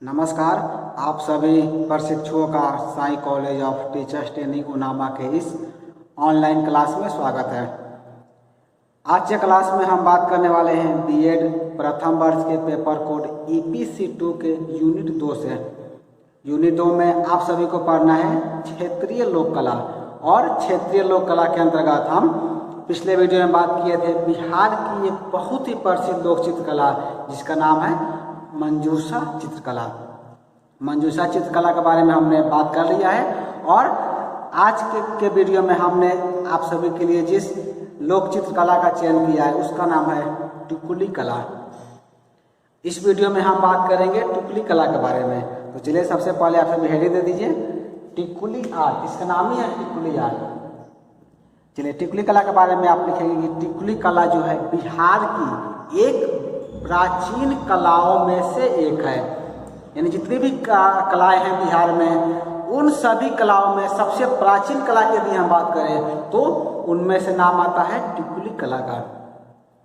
नमस्कार। आप सभी प्रशिक्षुओं का Sai college of teachers training उनामा के इस ऑनलाइन क्लास में स्वागत है। आज के क्लास में हम बात करने वाले हैं बीएड प्रथम वर्ष के पेपर कोड EPC2 के यूनिट 2 से। यूनिट 2 में आप सभी को पढ़ना है क्षेत्रीय लोक कला, और क्षेत्रीय लोक कला के अंतर्गत हम पिछले वीडियो में बात किए थे बिहार की एक बहुत ही प्रसिद्ध लोक चित्रकला जिसका नाम है मंजूषा चित्रकला। मंजूषा चित्रकला के बारे में हमने बात कर लिया है, और आज के वीडियो में हमने आप सभी के लिए जिस लोक चित्रकला का चयन किया है उसका नाम है टिकुली कला। इस वीडियो में हम बात करेंगे टिकुली कला के बारे में। तो चलिए सबसे पहले आप सभी हेडिंग दे दीजिए टिकुली आर्ट। इसका नाम ही है टिकुली आर्ट। चलिए टिकुली कला के बारे में आप लिखेंगे कि टिकुली कला जो है बिहार की एक प्राचीन कलाओं में से एक है। यानी जितनी भी कलाएं हैं बिहार में, उन सभी कलाओं में सबसे प्राचीन कला की यदि हम बात करें तो उनमें से नाम आता है टिकुली कला का।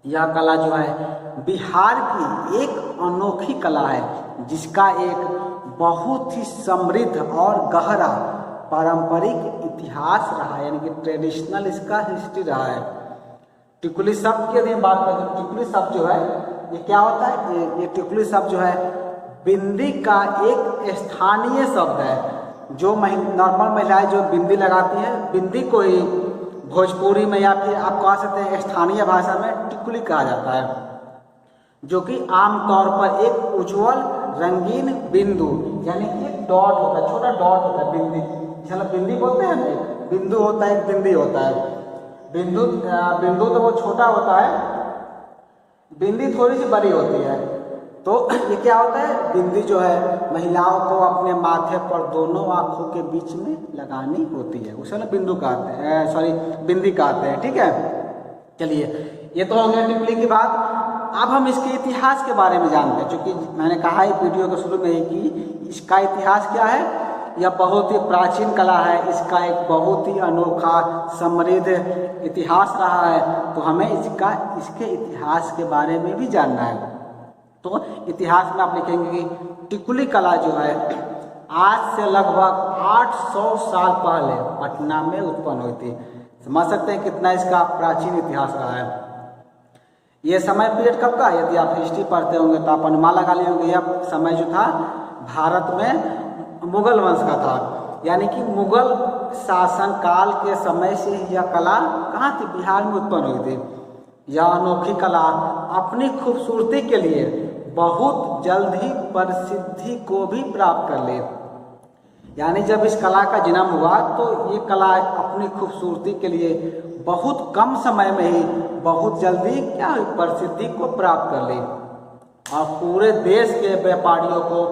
यह कला जो है बिहार की एक अनोखी कला है जिसका एक बहुत ही समृद्ध और गहरा पारंपरिक इतिहास रहा है, यानी कि ट्रेडिशनल इसका हिस्ट्री रहा है। टिकुली शब्द की यदि हम बात करें तो टिकुली शब्द जो है ये क्या होता है, ये टिकुली शब्द जो है बिंदी का एक स्थानीय शब्द है। जो नॉर्मल महिलाएं जो बिंदी लगाती हैं, बिंदी को ही भोजपुरी में या फिर आप कह सकते हैं स्थानीय भाषा में टिकुली कहा जाता है, जो कि आमतौर पर एक उज्जवल रंगीन बिंदु यानी कि एक डॉट होता है, छोटा डॉट होता है। बिंदी मतलब बिंदी बोलते हैं ना, बिंदु होता है, एक बिंदी होता है। बिंदु तो वो छोटा होता है, बिंदी थोड़ी सी बड़ी होती है। तो ये क्या होता है, बिंदी जो है महिलाओं को अपने माथे पर दोनों आंखों के बीच में लगानी होती है, उसे ना बिंदु कहते हैं, सॉरी बिंदी कहते हैं। ठीक है, चलिए ये तो हो गया टिकुली की बात। अब हम इसके इतिहास के बारे में जानते हैं, क्योंकि मैंने कहा है वीडियो के शुरू में ही कि इसका इतिहास क्या है। यह बहुत ही प्राचीन कला है, इसका एक बहुत ही अनोखा समृद्ध इतिहास रहा है। तो हमें इसके इतिहास के बारे में भी जानना है। तो इतिहास में आप लिखेंगे कि टिकुली कला जो है आज से लगभग 800 साल पहले पटना में उत्पन्न हुई थी। समझ सकते हैं कितना इसका प्राचीन इतिहास रहा है। ये समय पीरियड कब का, यदि आप हिस्ट्री पढ़ते होंगे तो आप अनुमान लगा लिए होंगे। यह समय जो था भारत में मुगल वंश का था, यानी कि मुगल शासन काल के समय से यह कला कहाँ थी, बिहार में उत्पन्न हुई थी। यह अनोखी कला अपनी खूबसूरती के लिए बहुत जल्द ही प्रसिद्धि को भी प्राप्त कर ली। यानी जब इस कला का जन्म हुआ तो ये कला अपनी खूबसूरती के लिए बहुत कम समय में ही बहुत जल्दी क्या हुई, प्रसिद्धि को प्राप्त कर ली, और पूरे देश के व्यापारियों को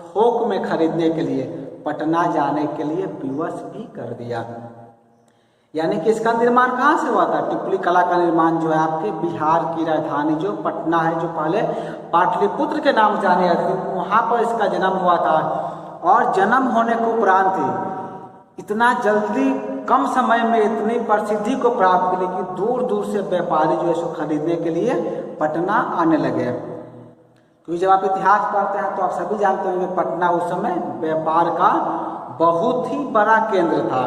थोक में खरीदने के लिए पटना जाने के लिए विवश भी कर दिया। यानी कि इसका निर्माण कहाँ से हुआ था, टिकुली कला का निर्माण जो है आपके बिहार की राजधानी जो पटना है, जो पहले पाटलिपुत्र के नाम जाने जाती थी, वहाँ पर इसका जन्म हुआ था। और जन्म होने के उपरांत ही इतना जल्दी कम समय में इतनी प्रसिद्धि को प्राप्त की कि दूर दूर से व्यापारी जो है सो खरीदने के लिए पटना आने लगे। क्योंकि जब आप इतिहास पढ़ते हैं तो आप सभी जानते होंगे पटना उस समय व्यापार का बहुत ही बड़ा केंद्र था।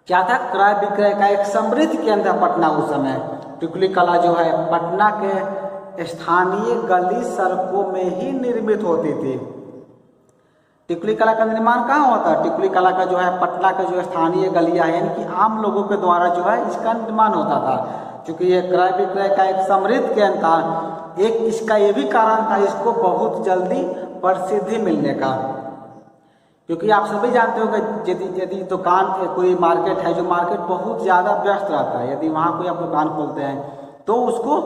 क्या था, क्रय विक्रय का एक समृद्ध केंद्र था पटना उस समय। टिकुली कला जो है पटना के स्थानीय गली सड़कों में ही निर्मित होती थी। टिकुली कला का निर्माण कहाँ होता है, टिकुली कला का जो है पटना के जो स्थानीय गलियां हैं, यानी कि आम लोगों के द्वारा जो है इसका निर्माण होता था। क्योंकि ये क्रय विक्रय का एक समृद्ध केंद्र था, एक इसका ये भी कारण था इसको बहुत जल्दी प्रसिद्धि मिलने का। क्योंकि आप सभी जानते हो कि यदि दुकान कोई मार्केट है, जो मार्केट बहुत ज़्यादा व्यस्त रहता है, यदि वहाँ कोई आप दुकान खोलते हैं तो उसको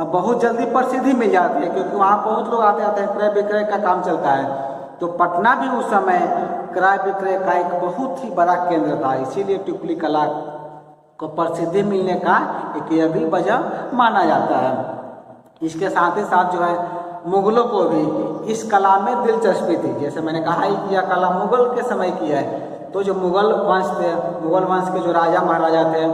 बहुत जल्दी प्रसिद्धि मिल जाती है, क्योंकि वहाँ बहुत लोग आते हैं, क्रय विक्रय का काम चलता है। तो पटना भी उस समय क्रय विक्रय का एक बहुत ही बड़ा केंद्र था, इसीलिए टिकुली कला को प्रसिद्धि मिलने का एक यह भी वजह माना जाता है। इसके साथ ही साथ जो है मुगलों को भी इस कला में दिलचस्पी थी। जैसे मैंने कहा ही कि यह कला मुगल के समय की है, तो जो मुगल वंश थे, मुगल वंश के जो राजा महाराजा थे,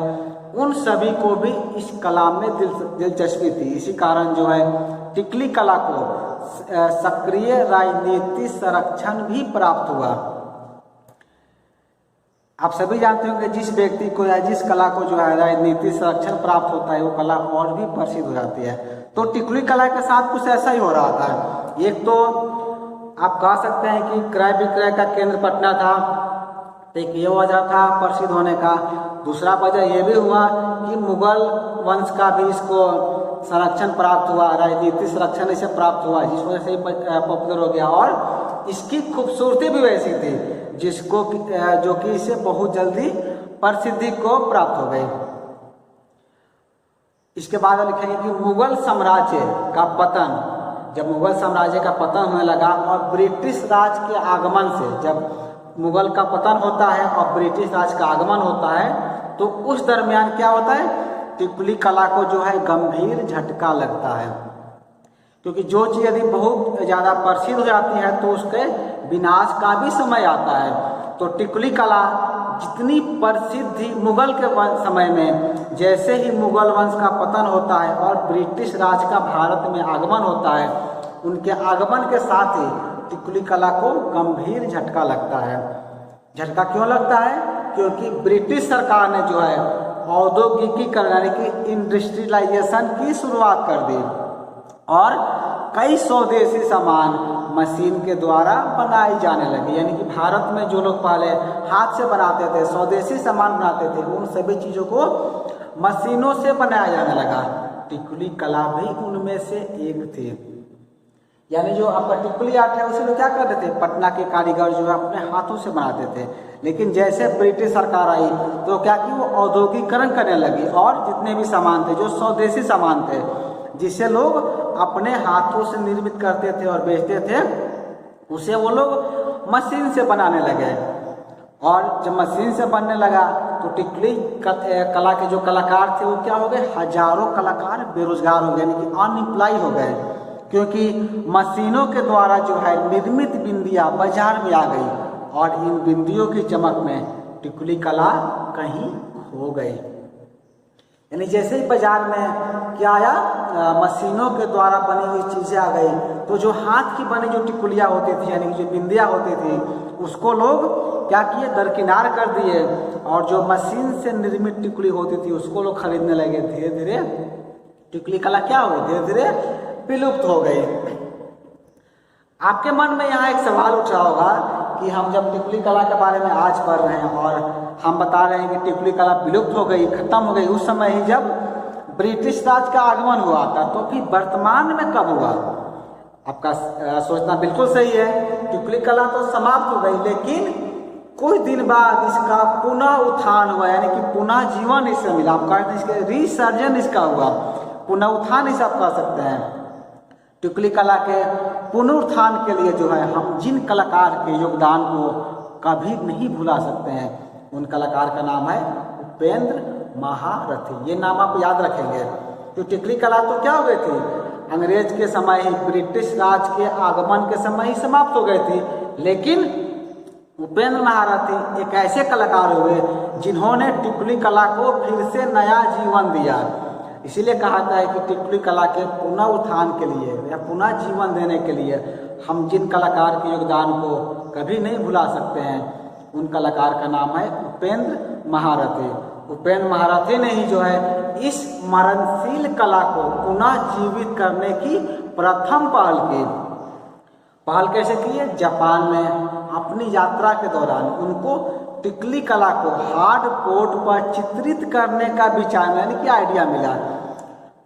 उन सभी को भी इस कला में दिलचस्पी थी। इसी कारण जो है टिकुली कला को सक्रिय राजनीतिक संरक्षण भी प्राप्त हुआ। आप सभी जानते होंगे जिस व्यक्ति को या जिस कला को जो है राजनीतिक संरक्षण प्राप्त होता है वो कला और भी प्रसिद्ध हो जाती है। तो टिकुली कला के साथ कुछ ऐसा ही हो रहा था। एक तो आप कह सकते हैं कि क्रय विक्रय का केंद्र पटना था, एक ये वजह था प्रसिद्ध होने का। दूसरा वजह ये भी हुआ कि मुगल वंश का भी इसको संरक्षण प्राप्त हुआ, राजनीतिक संरक्षण इसे प्राप्त हुआ, जिस वजह से पॉपुलर हो गया। और इसकी खूबसूरती भी वैसी थी जिसको जो कि इसे बहुत जल्दी प्रसिद्धि को प्राप्त हो गई। इसके बाद लिखेंगे कि मुगल साम्राज्य का पतन, जब मुगल साम्राज्य का पतन होने लगा और ब्रिटिश राज के आगमन से, जब मुगल का पतन होता है और ब्रिटिश राज का आगमन होता है तो उस दरमियान क्या होता है, टिकुली कला को जो है गंभीर झटका लगता है। क्योंकि जो चीज़ यदि बहुत ज़्यादा प्रसिद्ध हो जाती है तो उसके विनाश का भी समय आता है। तो टिकुली कला जितनी प्रसिद्ध थी मुगल के समय में, जैसे ही मुगल वंश का पतन होता है और ब्रिटिश राज का भारत में आगमन होता है, उनके आगमन के साथ ही टिकुली कला को गंभीर झटका लगता है। झटका क्यों लगता है? क्योंकि ब्रिटिश सरकार ने जो है औद्योगिकीकरण यानी कि इंडस्ट्रियलाइजेशन की शुरुआत कर दी और कई स्वदेशी सामान मशीन के द्वारा बनाई जाने लगी। यानी कि भारत में जो लोग पहले हाथ से बनाते थे, स्वदेशी सामान बनाते थे, उन सभी चीज़ों को मशीनों से बनाया जाने लगा। टिकुली कला भी उनमें से एक थी। यानी जो आपका टिकुली आर्ट है उसे लोग क्या करते थे, पटना के कारीगर जो है अपने हाथों से बनाते थे। लेकिन जैसे ब्रिटिश सरकार आई तो क्या कि वो औद्योगिकीकरण करने लगी और जितने भी सामान थे जो स्वदेशी सामान थे जिसे लोग अपने हाथों से निर्मित करते थे और बेचते थे, उसे वो लोग मशीन से बनाने लगे। और जब मशीन से बनने लगा तो टिकुली कला के जो कलाकार थे वो क्या हो गए, हजारों कलाकार बेरोजगार हो गए, यानी कि अनएम्प्लॉय हो गए। क्योंकि मशीनों के द्वारा जो है निर्मित बिंदियाँ बाजार में आ गई और इन बिंदियों की चमक में टिकुली कला कहीं खो गई। यानी जैसे ही बाजार में क्या आया, मशीनों के द्वारा बनी हुई चीज़ें आ गई, तो जो हाथ की बनी जो टिकुलियाँ होती थी यानी कि जो बिंदियाँ होती थी उसको लोग क्या किए, दरकिनार कर दिए और जो मशीन से निर्मित टिकुली होती थी उसको लोग खरीदने लगे। धीरे धीरे टिकुली कला क्या हो गई, धीरे धीरे विलुप्त हो गई। आपके मन में यहाँ एक सवाल उठ रहा होगा कि हम जब टिकुली कला के बारे में आज पढ़ रहे हैं और हम बता रहे हैं कि टिकुली कला विलुप्त हो गई, खत्म हो गई, उस समय ही जब ब्रिटिश राज का आगमन हुआ था, तो फिर वर्तमान में कब हुआ? आपका सोचना बिल्कुल सही है। टिकुली कला तो समाप्त हो गई, लेकिन कुछ दिन बाद इसका पुनः उत्थान हुआ, यानी कि पुनः जीवन इसे मिला। आप कहते हैं इसके रिसर्जन इसका हुआ, पुनः उत्थान इसे आप कह सकते हैं। टिकुली कला के पुनरुत्थान के लिए जो है हम जिन कलाकार के योगदान को कभी नहीं भुला सकते हैं, उन कलाकार का नाम है उपेंद्र महारथी। ये नाम आप याद रखेंगे। तो टिकुली कला तो क्या हो गई थी, अंग्रेज के समय ही, ब्रिटिश राज के आगमन के समय ही समाप्त हो गई थी। लेकिन उपेंद्र महारथी एक ऐसे कलाकार हुए जिन्होंने टिकुली कला को फिर से नया जीवन दिया। इसीलिए कहा जाता है कि टिकुली कला के पुनः उत्थान के लिए या पुनः जीवन देने के लिए हम जिन कलाकार के योगदान को कभी नहीं भुला सकते हैं, उन कलाकार का नाम है उपेंद्र महारथी। उपेंद्र महारथी ने ही जो है इस मरणशील कला को पुनः जीवित करने की प्रथम पहल की। पहल कैसे की है? जापान में अपनी यात्रा के दौरान उनको टिकुली कला को हार्ड बोर्ड पर चित्रित करने का विचार यानी कि आइडिया मिला।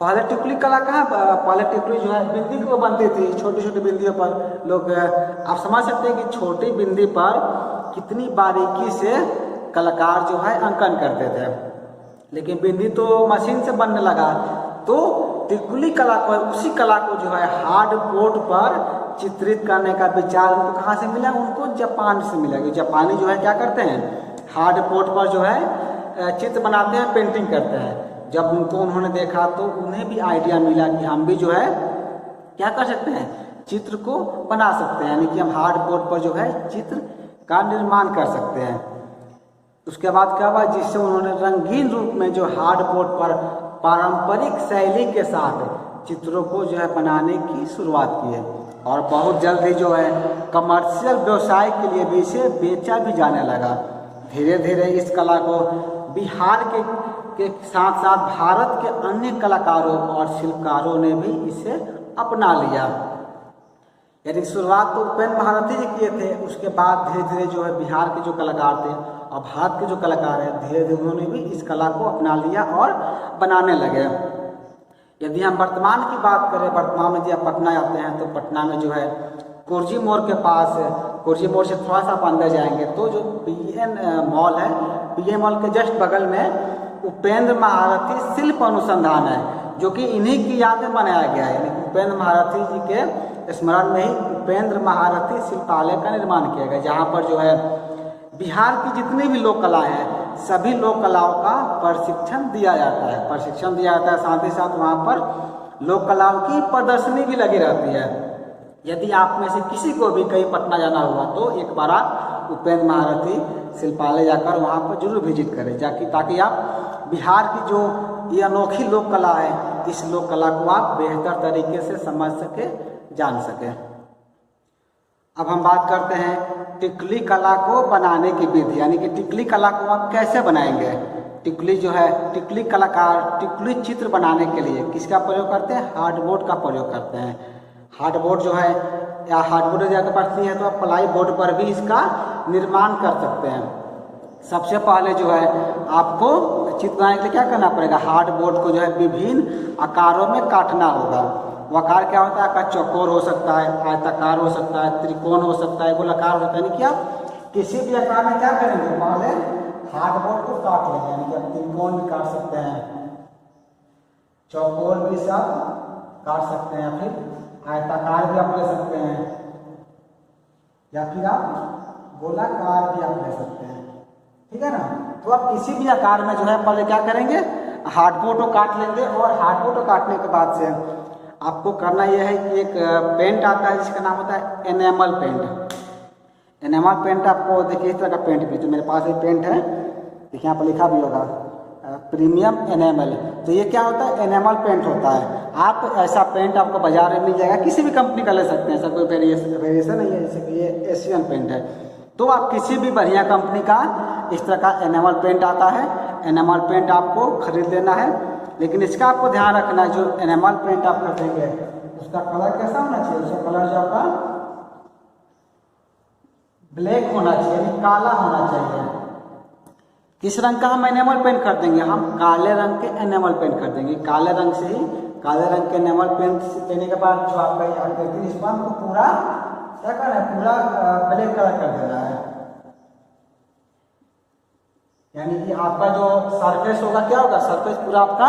पहले टिकुली कला कहाँ, पहले टिकुली जो है बिंदी को बनती थी, छोटी छोटी बिंदियों पर लोग, आप समझ सकते हैं कि छोटी बिंदी पर कितनी बारीकी से कलाकार जो है अंकन करते थे। लेकिन बिंदी तो मशीन से बनने लगा, तो टिकुली कला को, उसी कला को जो है हार्ड बोर्ड पर चित्रित करने का विचार उनको कहाँ से मिला? उनको जापान से मिला। जापानी जो है क्या करते हैं, हार्ड बोर्ड पर जो है चित्र बनाते हैं, पेंटिंग करते हैं। जब उन्होंने देखा तो उन्हें भी आइडिया मिला कि हम भी जो है क्या कर सकते हैं, चित्र को बना सकते हैं, यानी कि हम हार्ड बोर्ड पर जो है चित्र का निर्माण कर सकते हैं। उसके बाद क्या हुआ, जिससे उन्होंने रंगीन रूप में जो हार्ड बोर्ड पर पारंपरिक शैली के साथ चित्रों को जो है बनाने की शुरुआत की है। और बहुत जल्द ही जो है कमर्शियल व्यवसाय के लिए भी इसे बेचा भी जाने लगा। धीरे धीरे इस कला को बिहार के साथ साथ भारत के अन्य कलाकारों और शिल्पकारों ने भी इसे अपना लिया। यानी शुरुआत तो उपेंद्र महारथी जी किए थे, उसके बाद धीरे धीरे जो है बिहार के जो कलाकार थे और भारत के जो कलाकार हैं धीरे धीरे उन्होंने भी इस कला को अपना लिया और बनाने लगे। यदि हम वर्तमान की बात करें, वर्तमान में जब पटना आते हैं तो पटना में जो है कुर्जी मोड़ के पास, कुर्जी मोड़ से थोड़ा सा अंदर जाएंगे तो जो PN मॉल है, PN मॉल के जस्ट बगल में उपेंद्र महारथी शिल्प अनुसंधान है, जो कि इन्हीं की याद में बनाया गया है। यानी उपेंद्र महारथी जी के स्मरण में ही उपेंद्र महारथी शिल्पालय का निर्माण किया गया, जहाँ पर जो है बिहार की जितनी भी लोक कला है सभी लोक कलाओं का प्रशिक्षण दिया जाता है। साथ ही साथ वहाँ पर लोक कलाओं की प्रदर्शनी भी लगी रहती है। यदि आप में से किसी को भी कहीं पटना जाना हुआ तो एक बार आप उपेंद्र महारथी शिल्पालय जाकर वहाँ पर जरूर विजिट करें, ताकि आप बिहार की जो ये अनोखी लोक कला है, इस लोक कला को आप बेहतर तरीके से समझ सके, जान सके। अब हम बात करते हैं टिकली कला को बनाने की विधि, यानी कि टिकली कला को आप कैसे बनाएंगे। टिकली जो है, टिकली कलाकार टिकली चित्र बनाने के लिए किसका प्रयोग करते हैं? हार्डबोर्ड का प्रयोग करते हैं। हार्डबोर्ड जो है, या हार्डबोर्ड यदि आपके पास नहीं है तो आप प्लाई बोर्ड पर भी इसका निर्माण कर सकते हैं। सबसे पहले जो है आपको चित्र बनाने के लिए क्या करना पड़ेगा? हार्डबोर्ड को जो है विभिन्न आकारों में काटना होगा। वो आकार क्या होता है? आपका चौकोर हो सकता है, आयताकार हो सकता है, त्रिकोण हो सकता है, गोलाकार हो सकता है। यानी कि आप किसी भी आकार में क्या करेंगे? पहले हार्डबोर्ड को काट लेंगे, यानी कि आप त्रिकोण भी काट सकते हैं, चौकोर भी सब काट सकते हैं, फिर आयताकार भी आप ले सकते हैं, या फिर आप गोलाकार भी आप ले सकते हैं। ठीक है ना? तो आप किसी भी आकार में जो है पहले क्या करेंगे? हार्डबोर्ड को काट लेंगे। और हार्डबोर्ड को काटने के बाद से आपको करना यह है कि एक पेंट आता है जिसका नाम होता है एनेमल पेंट। एनेमल पेंट आपको देखिए इस तरह का पेंट भी, जो मेरे पास एक पेंट है, देखिए यहाँ पर लिखा भी होगा प्रीमियम एनेमल। तो ये क्या होता है? एनेमल पेंट होता है। आप ऐसा पेंट आपको बाजार में मिल जाएगा, किसी भी कंपनी का ले सकते हैं, ऐसा कोई वेरिएशन नहीं है। जैसे कि ये एशियन पेंट है, तो आप किसी भी बढ़िया कंपनी का इस तरह का एनेमल पेंट आता है, एनेमल पेंट आपको खरीद लेना है। लेकिन इसका आपको ध्यान रखना है, जो एनेमल पेंट आप कर देंगे उसका कलर कैसा होना चाहिए? उसका कलर जो आपका ब्लैक होना चाहिए, यानी काला होना चाहिए। किस रंग का हम एनेमल पेंट कर देंगे? हम काले रंग के एनेमल पेंट कर देंगे। काले रंग से ही, काले रंग के एनेमल पेंट देने के बाद जो आपका इस पर हमको पूरा क्या करना है? पूरा ब्लैक कलर कर देना है। यानी कि आपका जो सरफेस होगा क्या होगा? सरफेस पूरा आपका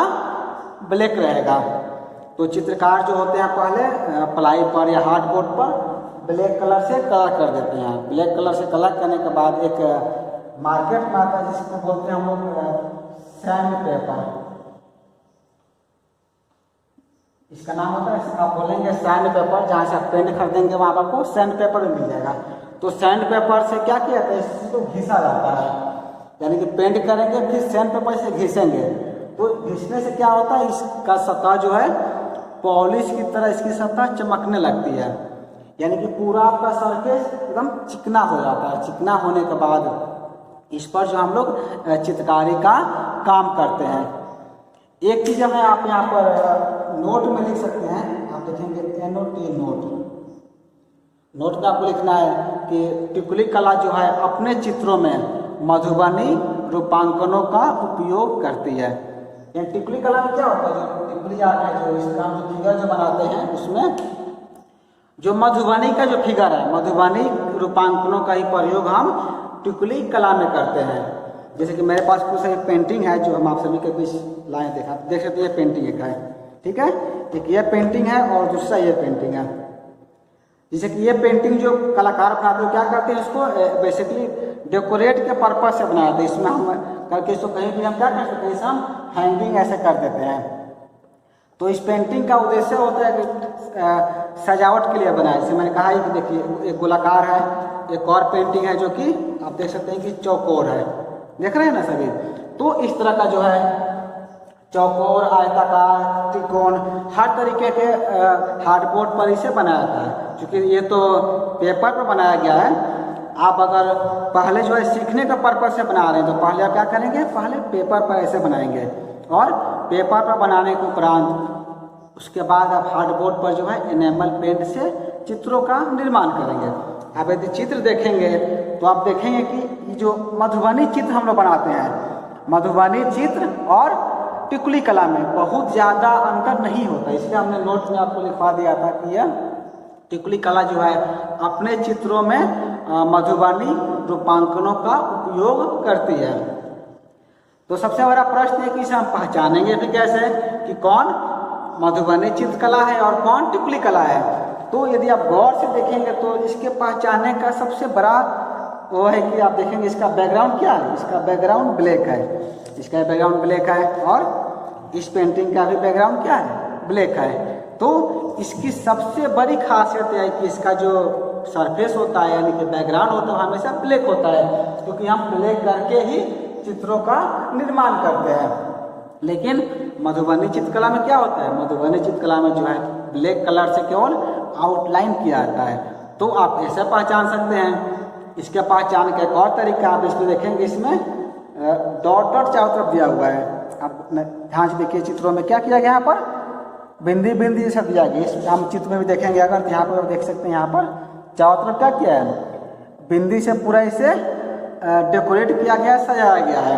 ब्लैक रहेगा। तो चित्रकार जो होते हैं पहले प्लाई पर या हार्डबोर्ड पर ब्लैक कलर से कलर कर देते हैं। ब्लैक कलर से कलर करने के बाद एक मार्केट में आता है जिसको बोलते हैं हम लोग सैंड पेपर। इसका नाम होता है, आप बोलेंगे सैंड पेपर, जहाँ से आप पेंट खरीदेंगे वहाँ पर आपको सैंड पेपर मिल जाएगा। तो सैंड पेपर से क्या किया जाता है? इसको घिसा जाता है, यानी कि पेंट करेंगे फिर सैंड पेपर से घिसेंगे। तो घिसने से क्या होता है? इसका सतह जो है पॉलिश की तरह इसकी सतह चमकने लगती है, यानी कि पूरा आपका सरफेस एकदम चिकना हो जाता है। चिकना होने के बाद इस पर जो हम लोग चित्रकारी का काम करते हैं। एक चीज़ हमें आप यहाँ पर नोट में लिख सकते हैं, आप देखेंगे NOT नोट। नोट में आपको लिखना है कि टिकुली कला जो है अपने चित्रों में मधुबनी रूपांकनों का उपयोग करती है। यानी टिकुली कला में क्या होता है? जो टिकुली आर्ट है, जो इसका जो फिगर जो बनाते हैं उसमें जो मधुबनी का जो फिगर है, मधुबनी रूपांकनों का ही प्रयोग हम टिकुली कला में करते हैं। जैसे कि मेरे पास कुछ एक पेंटिंग है जो हम आप सभी के बीच लाए, देख सकते हैं। ये पेंटिंग एक है, ठीक है, एक ये पेंटिंग है और दूसरा ये पेंटिंग है। जैसे कि ये पेंटिंग जो कलाकार बनाते हैं क्या करते हैं? इसको बेसिकली डेकोरेट के पर्पज से बनाते हैं। इसमें हम करके इसको कहीं भी हम क्या कर सकते हैं? हम हैंगिंग ऐसे कर देते हैं। तो इस पेंटिंग का उद्देश्य होता है कि सजावट के लिए बनाया। जैसे मैंने कहा कि देखिए एक गोलाकार है, एक और पेंटिंग है जो कि आप देख सकते हैं कि चौकोर है। देख रहे हैं ना सभी? तो इस तरह का जो है चौकोर, आयताकार, त्रिकोण, हर तरीके के हार्डबोर्ड पर इसे बनाया जाता है। क्योंकि ये तो पेपर पर बनाया गया है, आप अगर पहले जो है सीखने का पर्पज से बना रहे हैं तो पहले आप क्या करेंगे, पहले पेपर पर ऐसे बनाएंगे और पेपर पर बनाने के उपरांत उसके बाद आप हार्डबोर्ड पर जो है एनेमल पेंट से चित्रों का निर्माण करेंगे। आप यदि चित्र देखेंगे तो आप देखेंगे कि जो मधुबनी चित्र हम लोग बनाते हैं, मधुबनी चित्र और टिकुली कला में बहुत ज़्यादा अंतर नहीं होता। इसलिए हमने नोट में आपको लिखवा दिया था कि यह टिकुली कला जो है अपने चित्रों में मधुबनी रूपांकनों का उपयोग करती है। तो सबसे बड़ा प्रश्न है कि इसे हम पहचानेंगे भी कैसे कि कौन मधुबनी चित्रकला है और कौन टिकुली कला है। तो यदि आप गौर से देखेंगे तो इसके पहचानने का सबसे बड़ा वो है कि आप देखेंगे इसका बैकग्राउंड क्या है, इसका बैकग्राउंड ब्लैक है, इसका बैकग्राउंड ब्लैक है और इस पेंटिंग का भी बैकग्राउंड क्या है, ब्लैक है। तो इसकी सबसे बड़ी खासियत है कि इसका जो सरफेस होता है यानी कि बैकग्राउंड होता है हमेशा ब्लैक होता है, क्योंकि हम ब्लैक करके ही चित्रों का निर्माण करते हैं। लेकिन मधुबनी चित्रकला में क्या होता है, मधुबनी चित्रकला में जो है ब्लैक कलर से केवल आउटलाइन किया जाता है। तो आप ऐसे पहचान सकते हैं। इसके पहचान का एक और तरीका आप इसमें देखेंगे, इसमें डॉट डॉट चारों तरफ दिया हुआ है। आप ध्यान से देखिए चित्रों में क्या किया गया, यहाँ पर बिंदी बिंदी सब दिया गया। इस हम चित्र में भी देखेंगे अगर, यहाँ पर देख सकते हैं यहाँ पर चारों तरफ क्या किया है, बिंदी से पूरा इसे डेकोरेट किया गया, सजाया गया है।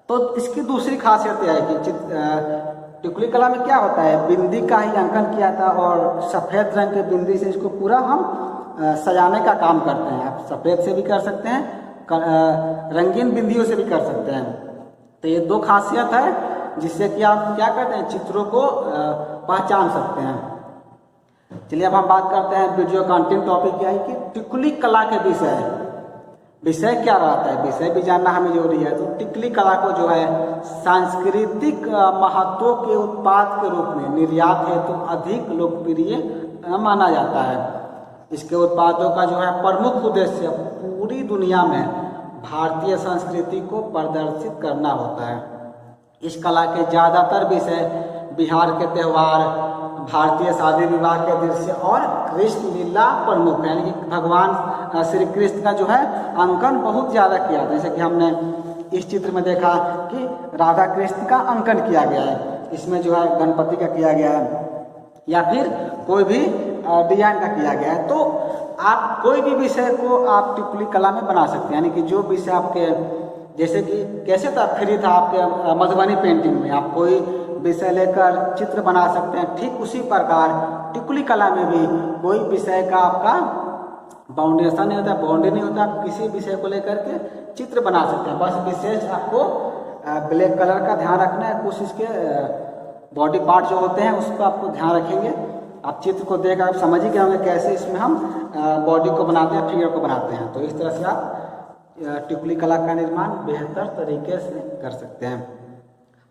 तो इसकी दूसरी खासियत यह है कि टिकुली कला में क्या होता है, बिंदी का ही अंकन किया था और सफ़ेद रंग के बिंदी से इसको पूरा हम सजाने का काम करते हैं। आप सफ़ेद से भी कर सकते हैं, रंगीन बिंदियों से भी कर सकते हैं। तो ये दो खासियत है जिससे कि आप क्या करते हैं, चित्रों को पहचान सकते हैं। चलिए अब हम बात करते हैं वीडियो कंटेंट टॉपिक क्या है कि टिकुली कला के विषय क्या रहता है, विषय भी जानना हमें जरूरी है। तो टिकुली कला को जो है सांस्कृतिक महत्व के उत्पाद के रूप में निर्यात हेतु अधिक लोकप्रिय माना जाता है। इसके उत्पादों का जो है प्रमुख उद्देश्य पूरी दुनिया में भारतीय संस्कृति को प्रदर्शित करना होता है। इस कला के ज़्यादातर विषय बिहार के त्यौहार, भारतीय शादी विवाह के दृश्य और कृष्ण लीला प्रमुख है, यानी कि भगवान श्री कृष्ण का जो है अंकन बहुत ज़्यादा किया था। जैसे कि हमने इस चित्र में देखा कि राधा कृष्ण का अंकन किया गया है, इसमें जो है गणपति का किया गया है या फिर कोई भी डिजाइन का किया गया है। तो आप कोई भी विषय को आप टिकुली कला में बना सकते हैं, यानी कि जो विषय आपके, जैसे कि कैसे था फ्री था आपके मधुबनी पेंटिंग में, आप कोई विषय लेकर चित्र बना सकते हैं, ठीक उसी प्रकार टिकुली कला में भी कोई विषय का आपका बाउंडेशन नहीं होता, बाउंड्री नहीं होता, आप किसी विषय को लेकर के चित्र बना सकते हैं। बस विशेष आपको ब्लैक कलर का ध्यान रखना है, कुछ इसके बॉडी पार्ट जो होते हैं उसको आपको ध्यान रखेंगे। आप चित्र को देख आप समझ ही गए होंगे कैसे इसमें हम बॉडी को बनाते हैं, फिगर को बनाते हैं। तो इस तरह से आप टिकुली कला का निर्माण बेहतर तरीके से कर सकते हैं।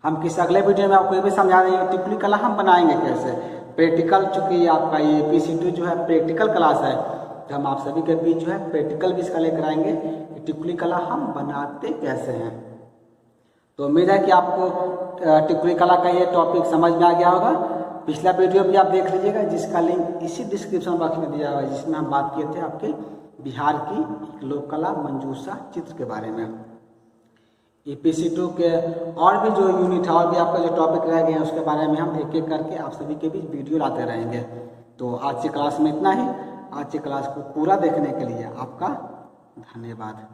हम किसी अगले वीडियो में आपको ये भी समझा देंगे टिकुली कला हम बनाएंगे कैसे, प्रैक्टिकल। चूँकि आपका ये PC2 जो है प्रैक्टिकल क्लास है, तो हम आप सभी के बीच जो है प्रैक्टिकल भी इसका लेकर आएंगे कि टिकुली कला हम बनाते कैसे हैं। तो उम्मीद है कि आपको टिकुली कला का ये टॉपिक समझ में आ गया होगा। पिछला वीडियो भी आप देख लीजिएगा जिसका लिंक इसी डिस्क्रिप्शन बॉक्स में दिया हुआ है, जिसमें हम बात किए थे आपके बिहार की एक लोक कला मंजूषा चित्र के बारे में। PC2 के और भी जो यूनिट है और भी आपका जो टॉपिक रह गए हैं उसके बारे में हम एक एक करके आप सभी के बीच वीडियो लाते रहेंगे। तो आज की क्लास में इतना ही। आज की क्लास को पूरा देखने के लिए आपका धन्यवाद।